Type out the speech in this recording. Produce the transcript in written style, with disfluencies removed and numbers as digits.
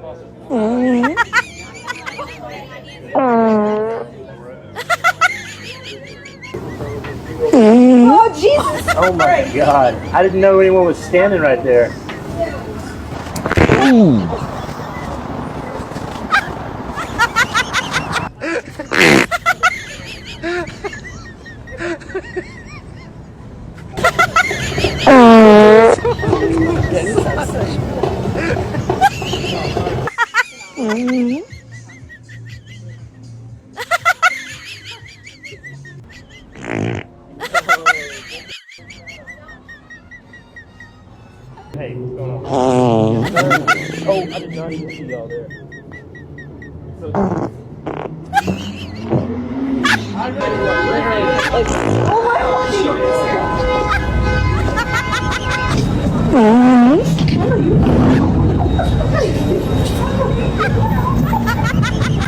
Oh, Jesus! Oh my God! I didn't know anyone was standing right there. Hey, what's going on? Oh, I did not even see y'all there. So, I Oh my God!